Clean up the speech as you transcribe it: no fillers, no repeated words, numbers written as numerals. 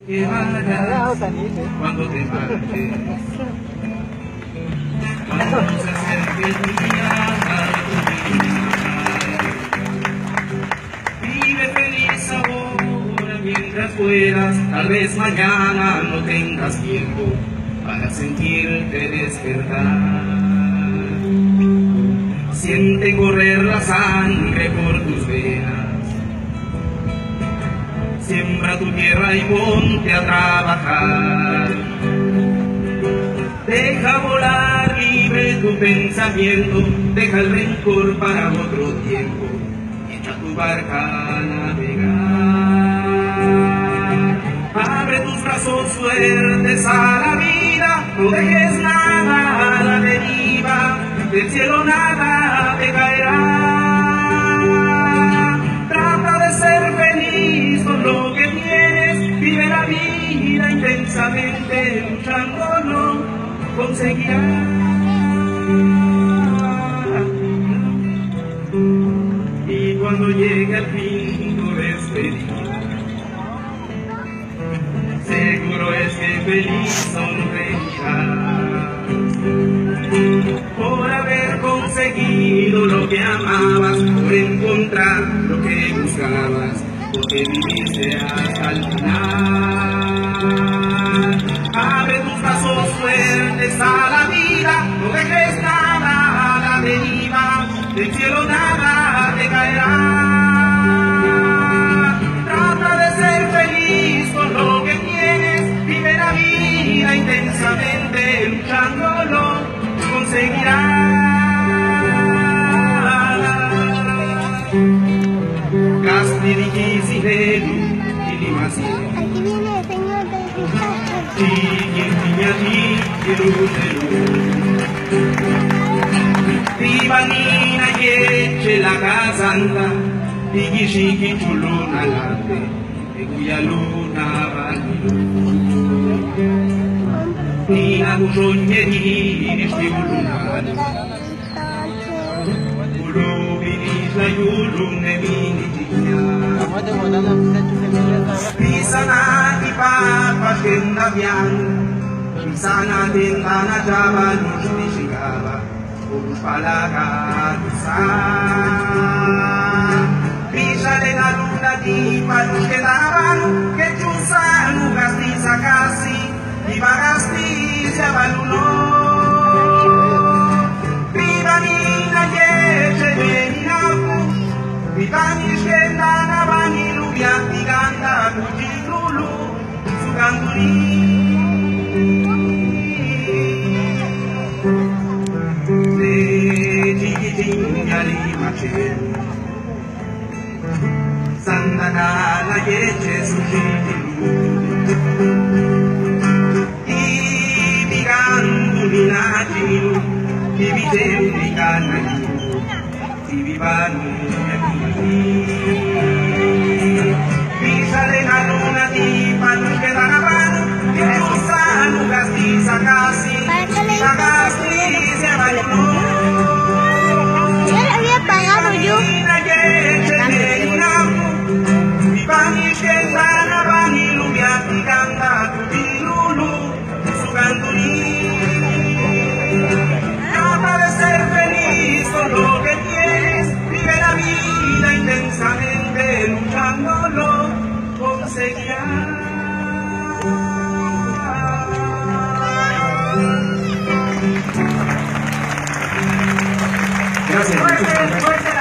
Que vayas cuando te marches, cuando se acerque tu mirada, vive feliz ahora mientras puedas, tal vez mañana no tengas tiempo para sentirte despertar. Siente correr la sangre por tus venas, siembra tu tierra y ponte a trabajar. Deja volar libre tu pensamiento, deja el rencor para otro tiempo, echa tu barca a navegar. Abre tus brazos fuertes a la vida, no dejes nada a la deriva, del cielo nada te caerá. Trata de ser feliz con lo que tienes, vive la vida intensamente, luchándolo conseguirás. Y cuando llegue al fin tu despedida, seguro es que feliz sonreirás por haber conseguido lo que amabas, por encontrar lo que buscabas, porque viviste hasta el final. Abre tus brazos fuertes a la vida, no dejes nada a la deriva, del cielo nada te caerá. Trata de ser feliz con lo que tienes, vive la vida intensamente, luchándolo conseguirás. Casti difícil animación. Aquí viene el señor del Tibanina yeche la casanta, Tigishiki chuluna late, Eguya luna bandido. Tina bushonyeri ishtiulunana, Ulubinisla yulune minitinya. Pisana ipapa kenda biang, Pisana tentana java nushishigava, Uruspalaga tusan. Pisa de la luna di palus quedaban, que chusan gastisa casi, y bagastisa baluno. Viva mina yeche beninaku, Vitanish kendana bani lubia tiganda kujilulu suganduri. Jigijingali machen, sandagala yeche sujilu, ibigandu minajilu, ibideu biganayu, ibibanu yakini. Pisa de la luna di palus que danaban, que usan gastisa casi, bagasti se bailó. Ya lo había pagado yo. Trata de ser feliz con lo que tienes, vive la vida intensamente, luchándolo conseguirás. Gracias.